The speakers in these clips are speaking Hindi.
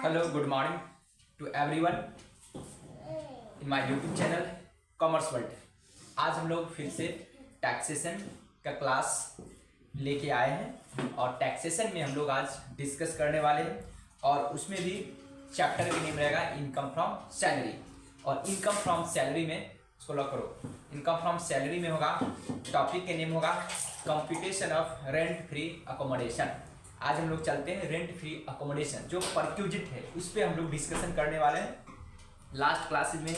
Hello good morning to everyone in my YouTube channel commerce world. आज हम लोग फिर से टैक्सेशन का क्लास लेके आए हैं और टैक्सेशन में हम लोग आज डिस्कस करने वाले हैं और उसमें भी चैप्टर का नेम रहेगा इनकम फ्रॉम सैलरी। और इनकम फ्रॉम सैलरी में इसको लॉक करो। इनकम फ्रॉम सैलरी में होगा, टॉपिक के नेम होगा computation of rent free accommodation. आज हम लोग चलते हैं रेंट फ्री अकोमोडेशन जो परक्यूजिट है उस पर हम लोग डिस्कशन करने वाले हैं। लास्ट क्लासेज में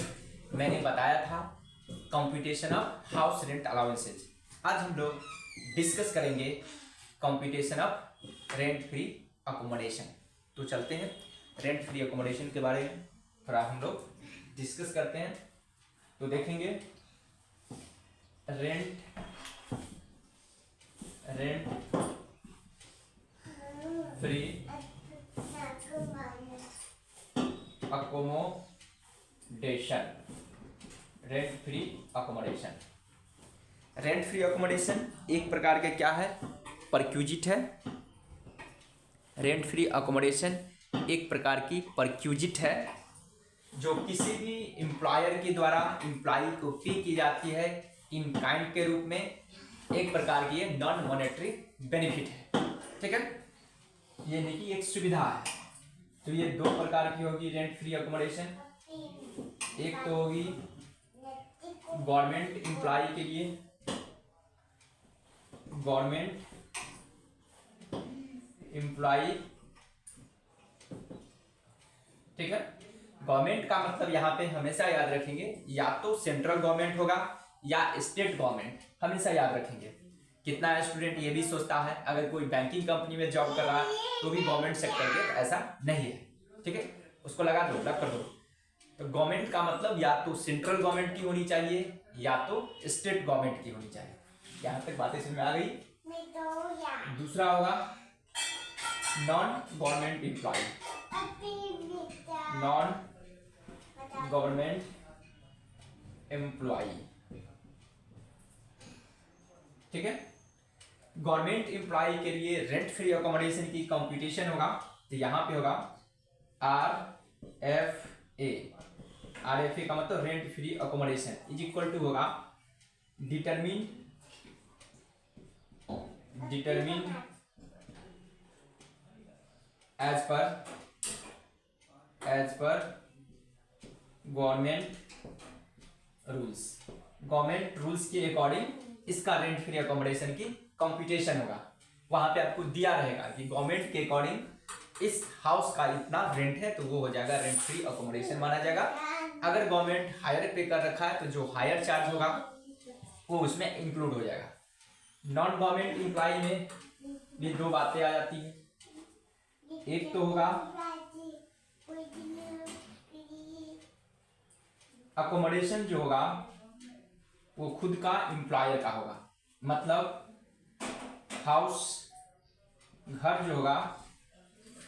मैंने बताया था computation of house rent allowances. आज हम लोग डिस्कस करेंगे computation of rent free accommodation. तो चलते हैं रेंट फ्री अकोमोडेशन के बारे में थोड़ा हम लोग डिस्कस करते हैं। तो देखेंगे rent free accommodation. Rent free accommodation, rent free accommodation एक प्रकार के क्या है, परक्यूजिट है। रेंट फ्री अकोमोडेशन एक प्रकार की परक्यूजिट है जो किसी भी एम्प्लॉयर के द्वारा एम्प्लॉय को पे की जाती है इन काइंड के रूप में। एक प्रकार की ये नॉन मॉनेटरी बेनिफिट है, ठीक है। ये नहीं कि एक सुविधा है। तो ये दो प्रकार की होगी रेंट फ्री अकोमोडेशन। एक तो होगी गवर्नमेंट एम्प्लॉय के लिए, गवर्नमेंट एम्प्लॉय, ठीक है। गवर्नमेंट का मतलब यहाँ पे हमेशा याद रखेंगे या तो सेंट्रल गवर्नमेंट होगा या स्टेट गवर्नमेंट, हमेशा याद रखेंगे। कितना स्टूडेंट ये भी सोचता है अगर कोई बैंकिंग कंपनी में जॉब कर रहा है तो भी गवर्नमेंट सेक्टर के, ऐसा नहीं है, ठीक है। उसको लगा दो, लग कर दो। तो गवर्नमेंट का मतलब या तो सेंट्रल गवर्नमेंट की होनी चाहिए या तो स्टेट गवर्नमेंट की होनी चाहिए। यहाँ तक बातें समझ में आ गई। दूसरा होगा non government employ, non government employ, ठीक है। गवर्नमेंट एम्प्लॉय के लिए रेंट फ्री अकोमोडेशन की कंप्यूटेशन होगा तो यहां पे होगा RFA। RFA का मतलब rent free accommodation is equal to होगा determine as per government rules के अकॉर्डिंग इसका रेंट फ्री अकोमोडेशन की कंप्यूटेशन होगा। वहां पे आपको दिया रहेगा कि गवर्नमेंट के अकॉर्डिंग इस हाउस का इतना रेंट है तो वो हो जाएगा रेंट फ्री अकोमोडेशन माना जाएगा। अगर गवर्नमेंट हायर पे कर रखा है तो जो हायर चार्ज होगा वो उसमें इंक्लूड हो जाएगा। नॉन गवर्नमेंट एम्प्लॉय में भी दो बातें आ जाती है। एक तो होगा अकोमोडेशन जो होगा वो खुद का एम्प्लॉयर का होगा, मतलब हाउस, घर जो होगा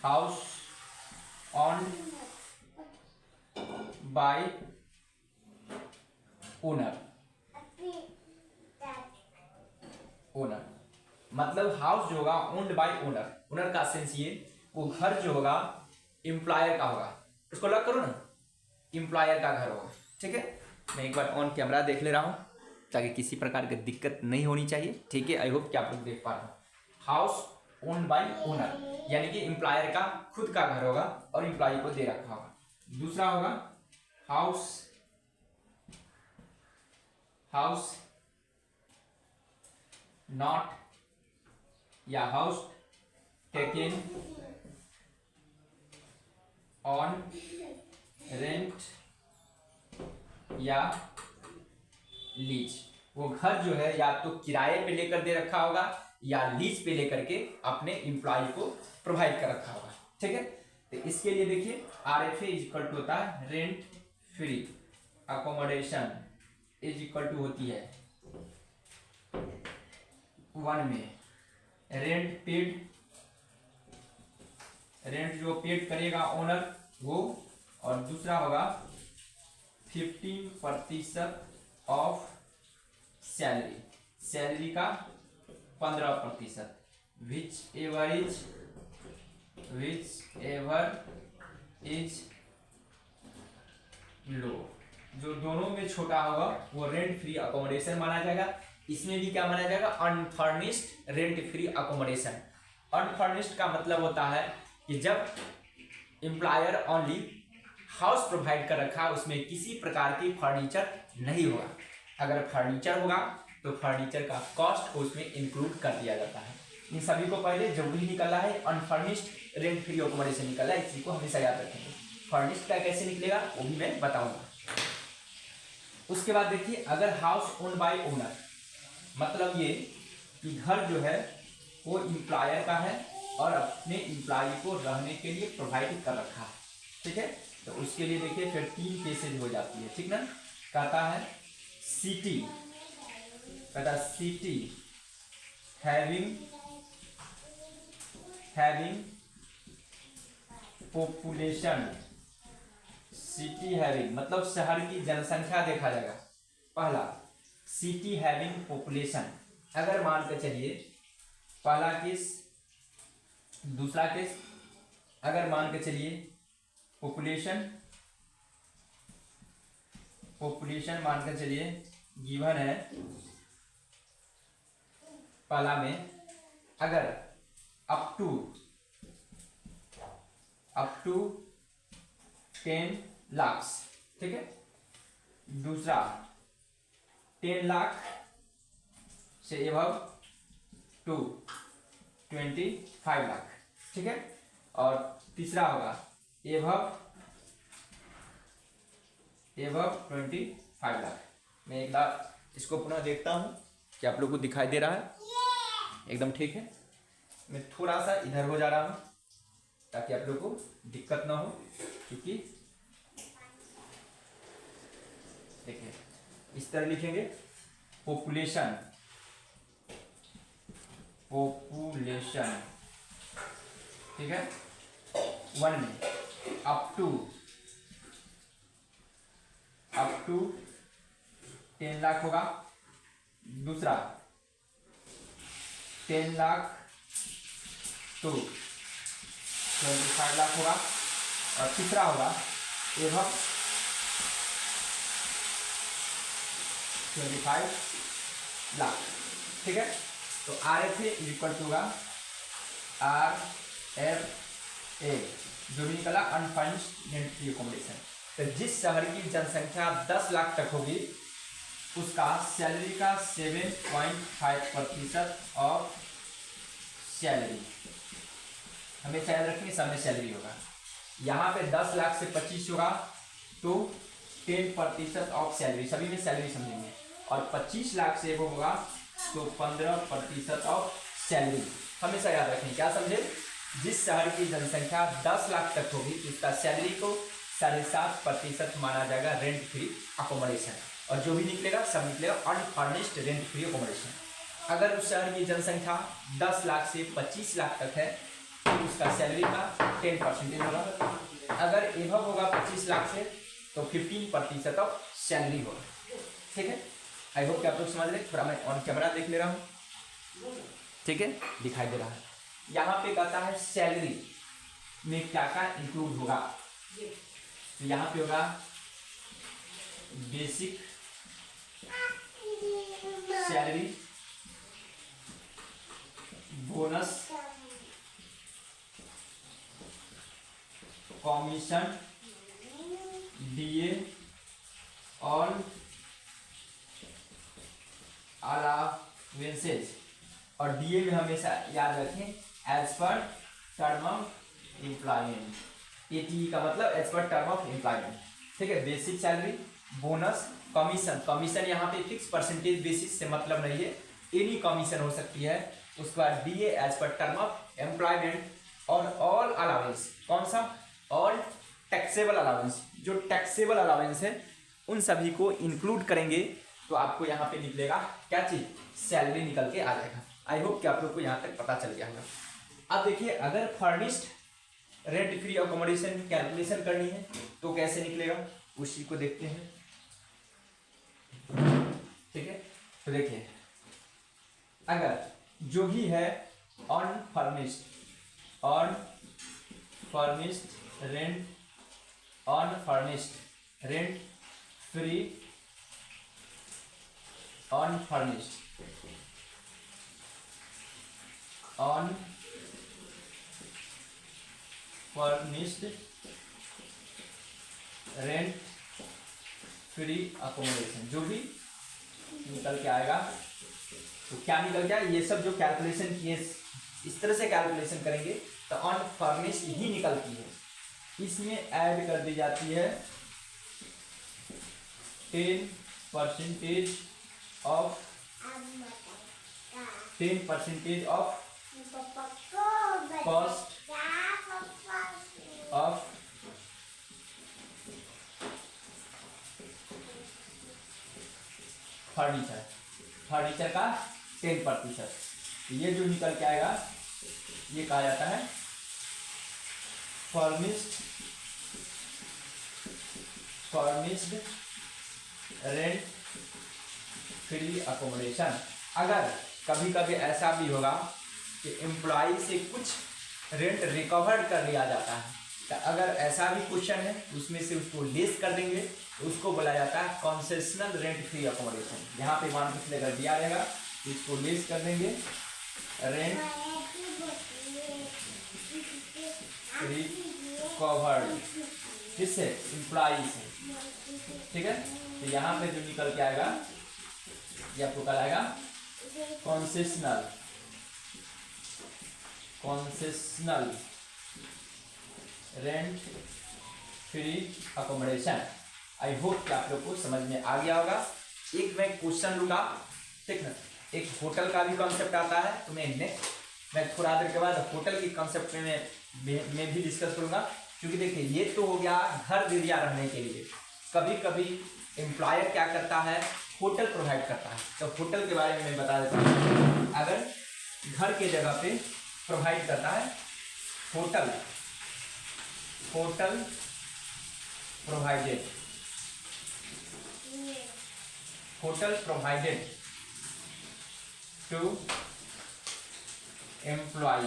हाउस ऑन बाय ओनर, मतलब हाउस जो होगा ओन्ड बाय ओनर। ओनर का सेंस ये, वो घर जो होगा एम्प्लॉयर का होगा। उसको लॉक करो ना, एम्प्लॉयर का घर होगा, ठीक है। मैं एक बार ऑन कैमरा देख ले रहा हूँ ताकि किसी प्रकार की दिक्कत नहीं होनी चाहिए, ठीक है। आई होप कि आप लोग देख पा रहे हो। हाउस ओन्ड बाय ओनर यानी कि एम्प्लॉयर का खुद का घर होगा और एम्प्लॉय को दे रखा होगा। दूसरा होगा हाउस नॉट या हाउस टेकन ऑन रेंट या लीज। वो घर जो है या तो किराए पे लेकर दे रखा होगा या लीज पे लेकर के अपने एम्प्लॉय को प्रोवाइड कर रखा होगा, ठीक है। तो इसके लिए देखिए RFA इज इक्वल टू होता है rent free accommodation is equal to होती है वन में रेंट पेड, रेंट जो पेड करेगा ओनर वो, और दूसरा होगा 15% ऑफ सैलरी का 15%, whichever इज लो, जो दोनों में छोटा होगा वो रेंट फ्री अकोमोडेशन माना जाएगा। इसमें भी क्या माना जाएगा, unfurnished rent free accommodation. Unfurnished का मतलब होता है कि जब एम्प्लॉयर ओनली हाउस प्रोवाइड कर रखा, उसमें किसी प्रकार की फर्नीचर नहीं होगा। अगर फर्नीचर होगा तो फर्नीचर का कॉस्ट को उसमें इंक्लूड कर दिया जाता है। इन सभी को पहले जो भी निकला है अनफर्निश्ड रेंट फ्री अकोमोडेशन निकला है, इसी को हमेशा याद रखेंगे। फर्निश्ड का कैसे निकलेगा वो भी मैं बताऊंगा। उसके बाद देखिए, अगर हाउस ओन बाय ओनर, मतलब ये कि घर जो है वो एम्प्लॉयर का है और अपने एम्प्लॉय को रहने के लिए प्रोवाइड कर रखा है, ठीक है। तो उसके लिए देखिए फिर 3 केसेज हो जाती है, ठीक ना। कहता है सिटी, कहता है city having population, city having मतलब शहर की जनसंख्या देखा जाएगा। पहला सिटी हैविंग पॉपुलेशन, अगर मान के चलिए पहला केस, दूसरा केस, अगर मान के चलिए पॉपुलेशन मान के चलिए गिवन है पहला में, अगर अप टू 10 लाख, ठीक है। दूसरा 10 लाख से एबव टू 25 लाख, ठीक है। और तीसरा होगा एबव 25 लाख। मैं एक बार इसको पुनः देखता हूँ कि आप लोग को दिखाई दे रहा है, एकदम ठीक है। मैं थोड़ा सा इधर हो जा रहा हूँ ताकि आप लोग को दिक्कत ना हो, क्योंकि देखिए इस तरह लिखेंगे पॉपुलेशन, ठीक है, 1 में अप टू 10 लाख होगा। दूसरा 10 लाख टू 25 लाख होगा। और तीसरा होगा एवं 25 लाख, ठीक है। तो RFA इक्वल टू होगा RFA, जो भी निकला अनफर्निश्ड रेंट फ्री अकोमोडेशन। तो जिस शहर की जनसंख्या 10 लाख तक होगी उसका सैलरी का 7.5% ऑफ सैलरी, हमेशा याद रखेंगे, सब में सैलरी होगा। यहाँ पे 10 लाख से 25 होगा तो 10% ऑफ सैलरी, सभी में सैलरी समझेंगे। और 25 लाख से वो होगा तो 15% ऑफ सैलरी, हमेशा याद रखें। क्या समझे, जिस शहर की जनसंख्या 10 लाख तक होगी तो उसका सैलरी को 7.5% माना जाएगा रेंट फ्री अकोमोडेशन, और जो भी निकलेगा सब निकलेगा अनफर्निश्ड रेंट फ्री अकोमोडेशन। अगर उस शहर की जनसंख्या 10 लाख से 25 लाख तक है तो उसका सैलरी का 10% होगा। अगर एवं होगा 25 लाख से तो 15% ऑफ सैलरी होगा, ठीक है। आई होप कि आप लोग समझ रहे। थोड़ा मैं ऑन कैमरा देख ले रहा हूँ, ठीक है, दिखाई दे रहा है। यहाँ पे कहता है सैलरी में क्या क्या इंक्लूड होगा, तो यहाँ पे होगा basic salary, bonus, commission, DA और अलावेंसेज। और DA में हमेशा याद रखें as per term of employment, ATE का मतलब as per term of employment, ठीक है। बेसिक सैलरी, बोनस, कमीशन यहाँ पे फिक्स परसेंटेज बेसिस से मतलब नहीं है, एनी कमीशन हो सकती है। उसके बाद DA as per term of employment और ऑल अलावेंस, कौन सा, ऑल टैक्सेबल अलावेंस, जो टैक्सेबल अलावेंस है उन सभी को इंक्लूड करेंगे तो आपको यहाँ पे निकलेगा क्या चीज, सैलरी निकल के आ जाएगा। आई होप कि आप लोग को यहाँ तक पता चल गया होगा। अब देखिए, अगर furnished rent free accommodation calculation करनी है तो कैसे निकलेगा, उसी को देखते हैं, ठीक है। तो देखिए, अगर जो भी है unfurnished rent unfurnished, rent free unfurnished, unfurnished rent free accommodation, जो भी निकल के आएगा तो क्या निकल गया, ये सब जो कैलकुलेशन किए इस तरह से कैलकुलेशन करेंगे तो अनफर्निश्ड ही निकलती है। इसमें ऐड कर दी जाती है 10% of 10% of cost of furniture का 10%। ये जो निकल के आएगा ये कहा जाता है फर्निश्ड रेंट फ्री अकोमोडेशन। अगर कभी कभी ऐसा भी होगा कि एम्प्लॉय से कुछ रेंट रिकवर्ड कर लिया जाता है, तो अगर ऐसा भी क्वेश्चन है उसमें से उसको लेस कर देंगे तो उसको बोला जाता है कंसेशनल रेंट फ्री अकोमोडेशन। यहाँ पे मान के अगर दिया रहेगा तो इसको लेस कर देंगे रेंट रिकवर्ड, किससे, एम्प्लॉय से, ठीक है। तो यहाँ पे जो निकल के आएगा ये आपको कल आएगा concessional rent free accommodation. I hope कि आप लोग को समझ में आ गया होगा। एक मैं क्वेश्चन लूँगा, ठीक है। एक होटल का भी कॉन्सेप्ट आता है, तो मैं थोड़ा देर के बाद होटल के कॉन्सेप्ट में भी डिस्कस करूँगा। क्योंकि देखिए ये तो हो गया घर दे दिया रहने के लिए, कभी कभी एम्प्लॉयर क्या करता है, होटल प्रोवाइड करता है। तो होटल के बारे में मैं बता देता हूँ। अगर घर के जगह पे प्रोवाइड करता है होटल प्रोवाइडेड टू एम्प्लॉय,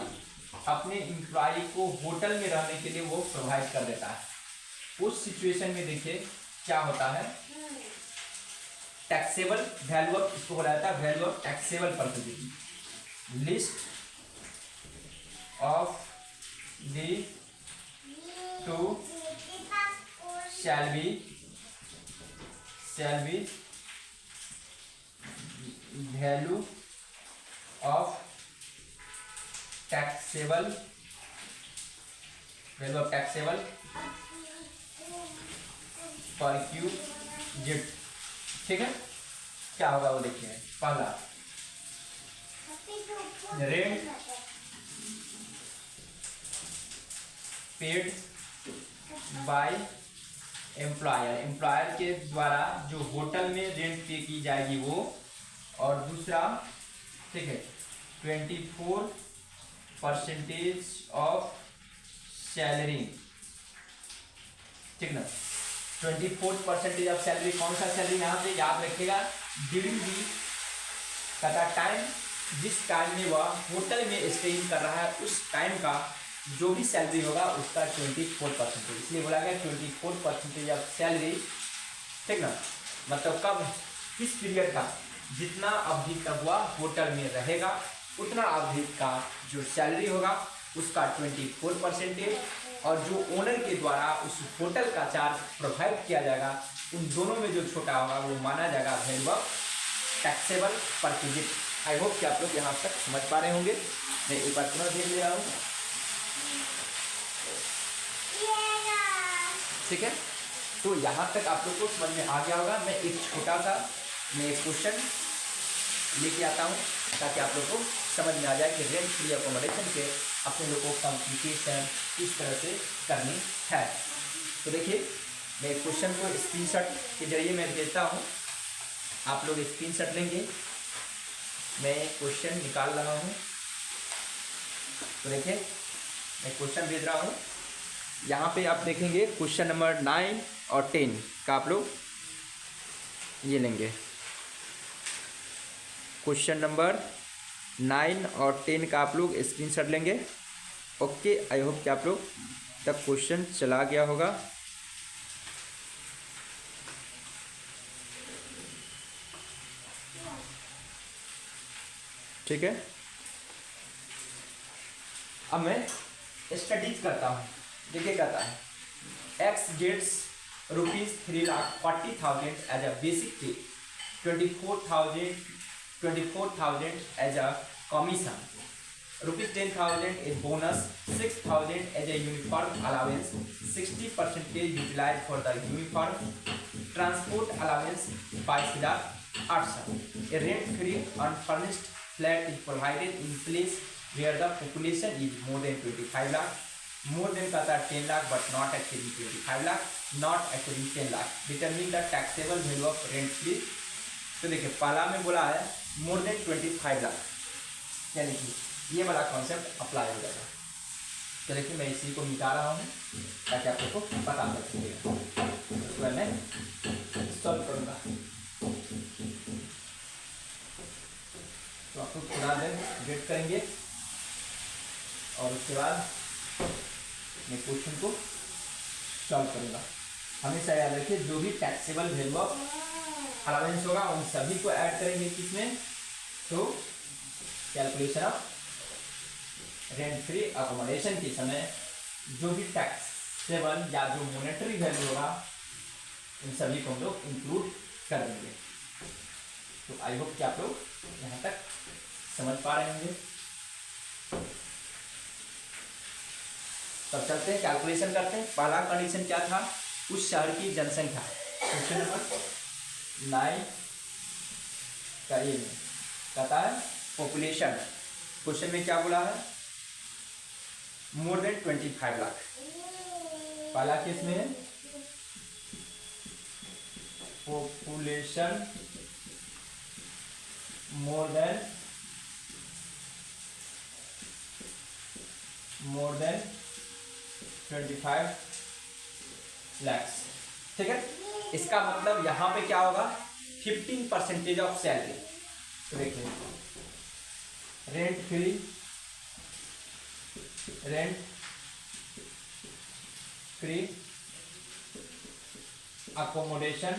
अपने एम्प्लॉय को होटल में रहने के लिए वो प्रोवाइड कर देता है। उस सिचुएशन में देखिए क्या होता है, टैक्सेबल वैल्यू ऑफ, इसको बोला जाता है value of taxable percentage, list of the two shall be value of taxable perquisite, ठीक है। क्या होगा वो देखिए, पहला रेंट पेड बाय एम्प्लॉयर के द्वारा जो होटल में रेंट पे की जाएगी वो, और दूसरा, ठीक है, 24% ऑफ सैलरी, ठीक ना। 24% ऑफ सैलरी, कौन सा सैलरी, यहाँ पे याद रखिएगा, ड्यूरिंग दी का टाइम, जिस टाइम में वह होटल में स्टे कर रहा है उस टाइम का जो भी सैलरी होगा उसका 24%, इसलिए बोला गया 24% ऑफ सैलरी, ठीक ना। मतलब कब, किस पीरियड का, जितना अवधि तक वह होटल में रहेगा उतना अवधि का जो सैलरी होगा उसका 24%, और जो ओनर के द्वारा उस होटल का चार्ज प्रोवाइड किया जाएगा उन दोनों में जो छोटा होगा वो माना जाएगा value of taxable perquisite. I hope कि आप लोग यहाँ तक समझ पा रहे होंगे। मैं एक बार पुनः देख ले रहा हूँ, ठीक है। तो यहाँ तक आप लोग को समझ में आ गया होगा। मैं एक छोटा सा एक क्वेश्चन लेके आता हूँ ताकि आप लोग को समझ में आ जाए कि रेंट फ्री अकोमोडेशन के अपने लोग को कम्प्लीकेशन किस तरह से करनी है। तो देखिए मैं क्वेश्चन को स्क्रीनशॉट के जरिए मैं भेजता हूँ, आप लोग स्क्रीनशॉट लेंगे। मैं क्वेश्चन निकाल रहा हूँ, तो देखिए मैं क्वेश्चन भेज रहा हूँ। यहाँ पे आप देखेंगे क्वेश्चन नंबर 9 और 10 का आप लोग ये लेंगे। क्वेश्चन नंबर 9 और 10 का आप लोग स्क्रीनशॉट लेंगे। ओके, आई होप कि आप लोग तक क्वेश्चन चला गया होगा। ठीक है, अब मैं स्टडीज करता हूँ। देखिए कहता है X gets ₹3,40,000 as a basic pay, 24,000 as a commission, ₹10,000 is bonus, 6,000 as a uniform allowance, 60% utilized for the uniform transport allowance, 22,800. A rent-free unfurnished flat is provided in place where the population is more than 25 lakh. More than कहता है 10 lakh but not exceeding 25 lakh, not exceeding 10 lakh. Determine the taxable value of rent-free. तो देखिए पहला में बोला है मोर देन 25 लाख, यानी कि ये वाला कॉन्सेप्ट अप्लाई हो जाएगा। तो देखिए मैं इसी को मिटा रहा हूँ ताकि आप लोग को पता चल सकेगा। उसको मैं सॉल्व करूँगा, तो आप लोग थोड़ा देर वेट करेंगे और उसके बाद मैं क्वेश्चन को सॉल्व करूँगा। हमेशा याद रखिए जो भी टैक्सेबल वैल्यू ऑफ अलाउंस होगा उन सभी को ऐड करेंगे किसमें, तो calculation of rent free accommodation के समय जो भी टैक्सेबल या जो मॉनेटरी वैल्यू होगा उन सभी को हम लोग इंक्लूड कर देंगे। तो आई होप कि आप लोग यहाँ तक समझ पा रहे होंगे। तब चलते हैं कैलकुलेशन करते हैं। पहला कंडीशन क्या था, उस शहर की जनसंख्या, क्वेश्चन नंबर 9 का ये कहता है पॉपुलेशन। क्वेश्चन में क्या बोला है, मोर देन 25 लाख। पहला केस में है पॉपुलेशन मोर देन 25 लैक्स। ठीक है, इसका मतलब यहाँ पे क्या होगा, 15% ऑफ सैलरी। तो देखिए rent free accommodation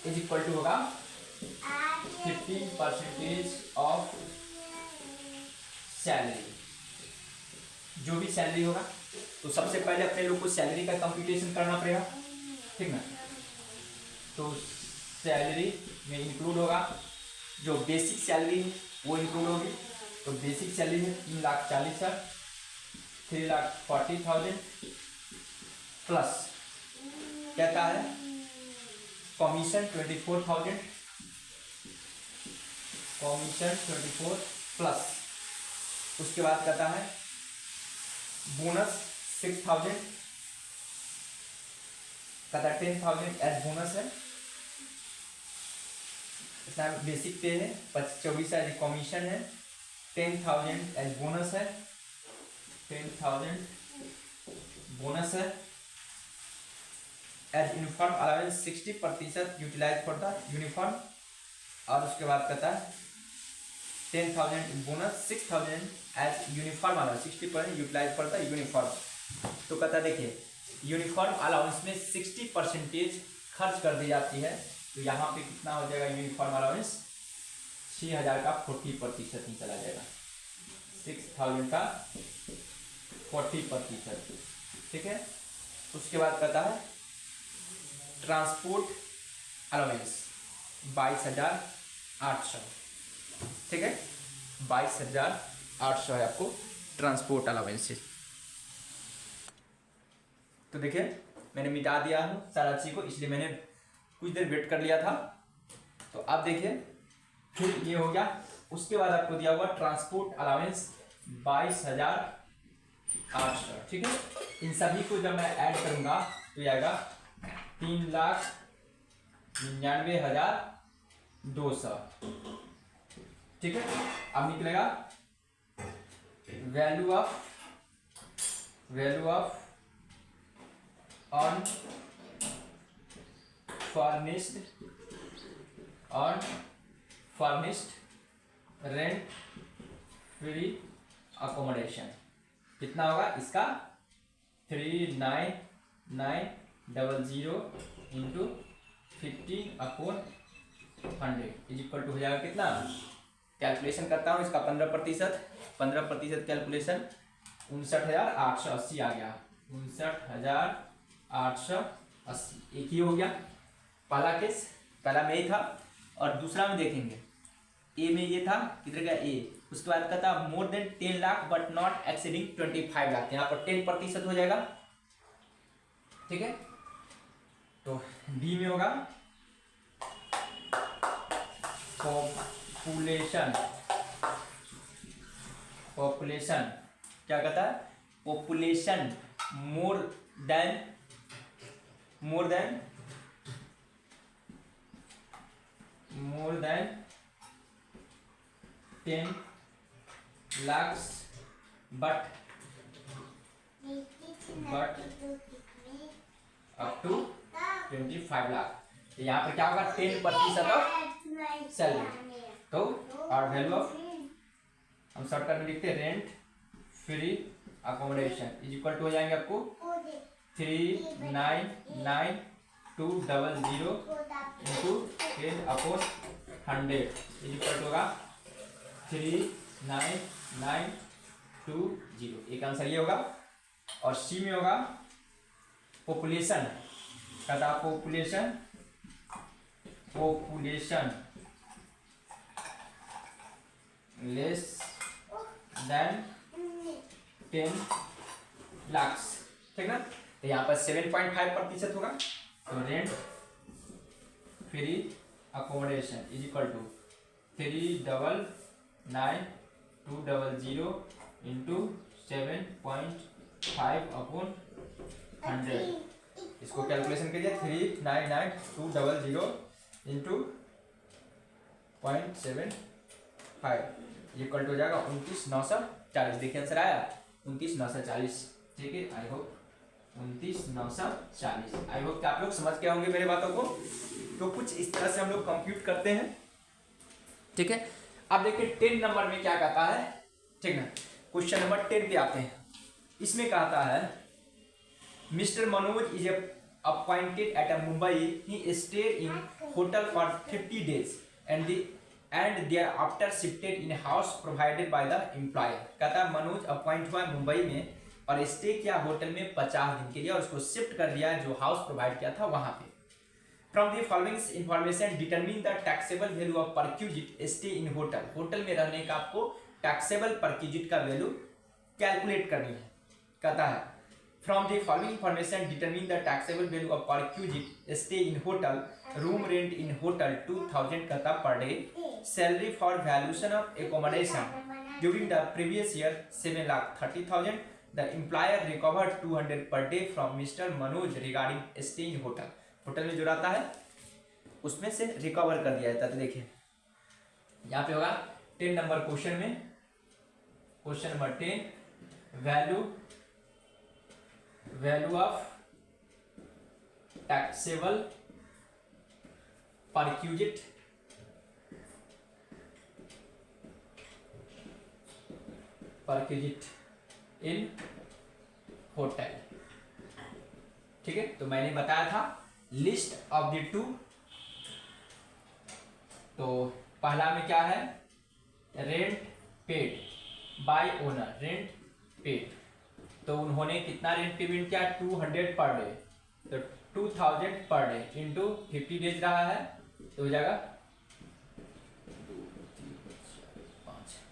is equal to होगा 15% ऑफ सैलरी। जो भी सैलरी होगा तो सबसे पहले अपने लोग को सैलरी का कंप्यूटेशन करना पड़ेगा, ठीक ना। तो सैलरी में इंक्लूड होगा जो बेसिक सैलरी है वो इंक्लूड होगी। तो बेसिक सैलरी है 3,40,000, 3,40,000 प्लस कहता है कमीशन 24,000, कमीशन 24 प्लस उसके बाद कहता है बोनस 6,000, कहता है 10,000 एज बोनस है। इसमें बेसिक पे है 24 एज कमीशन है, 10,000 एज बोनस है, 10,000 बोनस है। As uniform allowance 60% utilise for the uniform, और उसके बाद कहता है 10,000 bonus, 6,000 as uniform allowance, 60% utilise for the uniform. तो कहता देखिए यूनिफॉर्म अलाउंस में 60% खर्च कर दी जाती है। तो यहाँ पे कितना हो जाएगा, यूनिफॉर्म अलाउंस 6,000 का 40% ही चला जाएगा, 6,000 का 40%। ठीक है, उसके बाद कहता है ट्रांसपोर्ट अलाउंस 22,800। ठीक है, 22,800 है आपको ट्रांसपोर्ट अलाउंस। तो देखिए मैंने मिटा दिया हूँ सारा चीज़ को, इसलिए मैंने कुछ देर वेट कर लिया था। तो अब देखिए फिर ये हो गया। उसके बाद आपको दिया हुआ ट्रांसपोर्ट अलाउंस 22,800। ठीक है, इन सभी को जब मैं ऐड करूंगा तो ये आएगा 3,99,200। ठीक है, अब निकलेगा value of unfurnished rent free accommodation. कितना होगा इसका, 3,99,000 इंटू 15/100। 100 इज इक्वल टू हो जाएगा कितना, कैलकुलेशन करता हूँ इसका 15% कैलकुलेशन 59,880 आ गया, 59,880 एक ही हो गया। पहला केस, पहला में ही था और दूसरा में देखेंगे ए में ये था, किधर गया ए, उसके बाद कहता more than 10 lakh but not exceeding 25 lakh, यहाँ पर 10% हो जाएगा। ठीक है, तो बी में होगा पॉपुलेशन क्या कहता है, population more than 10 lakhs but up to 25 lakh. तो यहाँ पर क्या होगा 10% ऑफ सैलरी। तो और वैल्यू ऑफ हम शॉर्टकट में लिखते हैं rent free accommodation is equal to हो जाएंगे आपको 399,200 इंटू 10/100 इज इक्वल टू होगा 39920। एक आंसर ये होगा। और सी में होगा पॉपुलेशन, कहता पॉपुलेशन लेस देन 10 लाख। ठीक ना, तो यहाँ पर 7.5% होगा। तो rent free accommodation is equal to 399,200 into 7.5/100। इसको कैलकुलेशन कीजिए 399,200 इंटू 0.75 इक्वल टू हो जाएगा 29,940। देखिए आंसर आया 29,940। ठीक है, आई होप 29,940। आई होप कि आप लोग समझ के होंगे मेरे बातों को। तो कुछ इस तरह से हम लोग कंप्यूट करते हैं। ठीक है, अब देखिए 10 नंबर में क्या कहता है। ठीक ना, क्वेश्चन नंबर 10 पे आते हैं। इसमें कहता है mister Manoj is appointed at a Mumbai, he stayed in hotel for 50 days and thereafter shifted in house provided by the employer। कहता है मनोज अपॉइंट हुआ मुंबई में और स्टे किया होटल में 50 दिन के लिए और उसको शिफ्ट कर दिया जो हाउस प्रोवाइड किया था वहां पे। From the following information determine the taxable value of perquisite stay in hotel. Hotel में रहने का आपको टैक्सेबल परक्यूजिट का वैल्यू कैलकुलेट करनी है। कहता है from the following information determine the taxable value of perquisite stay in hotel. Room rent in hotel 2000 कहता per day. Salary for valuation of accommodation during the previous year 7,30,000। The employer recovered 200 per day from mister Manoj regarding stay in hotel. Hotel में जो रहता है उसमें से रिकवर कर दिया जाता है। तो देखिए यहाँ पे होगा 10 नंबर क्वेश्चन में, question number 10 value of taxable perquisite in hotel. ठीक है, तो मैंने बताया था लिस्ट ऑफ द टू। तो पहला में क्या है rent paid by owner, rent paid. तो उन्होंने कितना रेंट पेमेंट किया 200 पर डे। तो 2000 पर डे इंटू 50 डेज रहा है तो हो जाएगा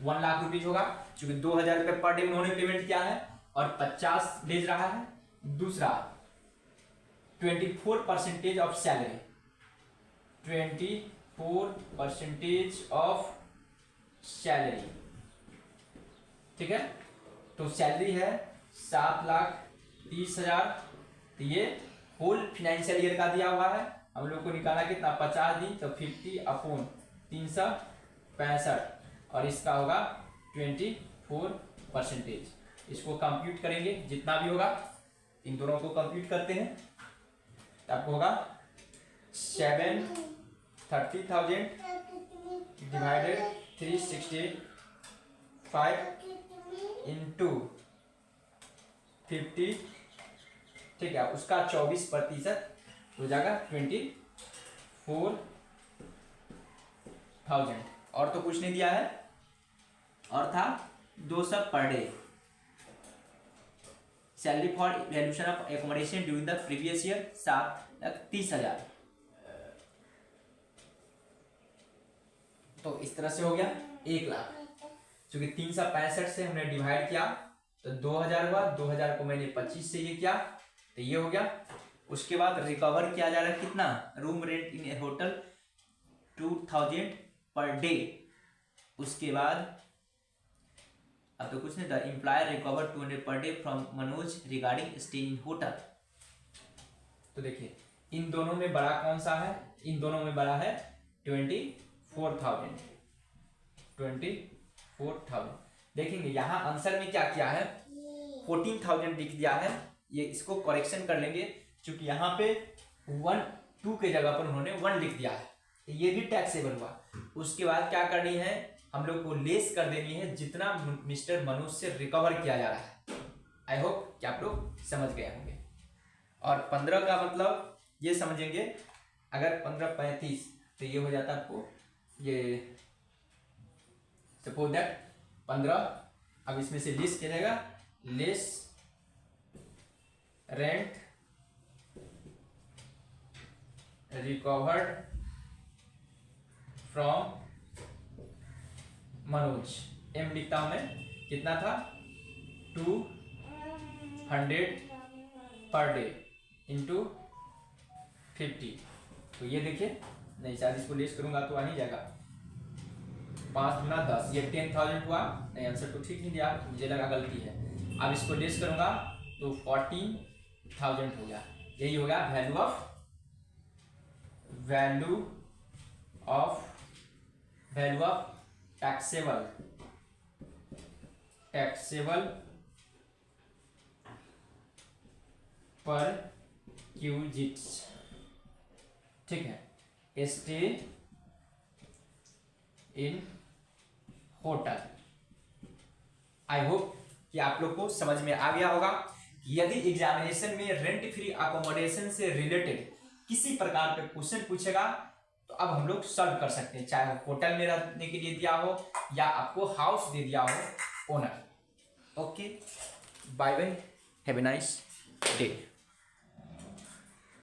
1 लाख रुपीज होगा, क्योंकि 2,000 रुपये पर डे उन्होंने पेमेंट किया है और 50 डेज रहा है। दूसरा 24% ऑफ सैलरी, 24% ऑफ सैलरी। ठीक है, तो सैलरी है 7,30,000। तो ये होल फिनेंशियल ईयर का दिया हुआ है। हम लोग को निकाला कितना 50 दिन, तो 50/365 और इसका होगा 24%। इसको कंप्यूट करेंगे जितना भी होगा, इन दोनों को कंप्यूट करते हैं तो आपको होगा 730,000 डिवाइडेड 365 इंटू 50। ठीक है, उसका 24% हो जाएगा 24 1000 और तो कुछ नहीं दिया है, और था 200 per day. Salary for valuation of accommodation during the previous year 7,30,000। तो इस तरह से हो गया 1 लाख। क्योंकि 365 से हमने डिवाइड किया तो 2000 हुआ, 2000 को मैंने 25 से ये किया तो ये हो गया। उसके बाद रिकवर किया जा रहा है कितना, रूम रेंट इन ए होटल 2000 पर डे। उसके बाद अब तो कुछ नहीं था, employer recover 200 per day from Manoj regarding stay in hotel. तो देखिए इन दोनों में बड़ा कौन सा है, इन दोनों में बड़ा है 24,000। देखेंगे यहाँ आंसर में क्या किया है, 14,000 लिख दिया है। ये इसको करेक्शन कर लेंगे, क्योंकि यहाँ पे 2 के जगह पर उन्होंने 1 लिख दिया है, ये भी टैक्सेबल हुआ। उसके बाद क्या करनी है, हम लोग को लेस कर देनी है जितना मिस्टर मनोज से रिकवर किया जा रहा है। आई होप कि आप लोग समझ गए होंगे। और 15 का मतलब ये समझेंगे, अगर 15 35 तो ये हो जाता है आपको, ये सपोज दैट 15, अब इसमें से लेस किया जाएगा, less rent recovered from Manoj, M लिखता हूं मैं, कितना था 200 पर डे इंटू 50। तो ये देखिए, नहीं शायद इसको लेस करूंगा तो आ नहीं जाएगा, 5 गुना 10, ये 10,000 हुआ। नहीं आंसर तो ठीक नहीं दिया, मुझे लगा गलती है। अब इसको लेस करूंगा तो 14,000 हो गया। यही हो गया वैल्यू ऑफ टैक्सेबल पर क्यूजिट्स। ठीक है, stay in hotel. I hope कि आप लोग को समझ में आ गया होगा। यदि एग्जामिनेशन में रेंट फ्री अकोमोडेशन से रिलेटेड किसी प्रकार का क्वेश्चन पूछेगा तो अब हम लोग सॉल्व कर सकते हैं, चाहे होटल में रहने के लिए दिया हो या आपको हाउस दे दिया हो owner. Okay, bye bye, have a nice day.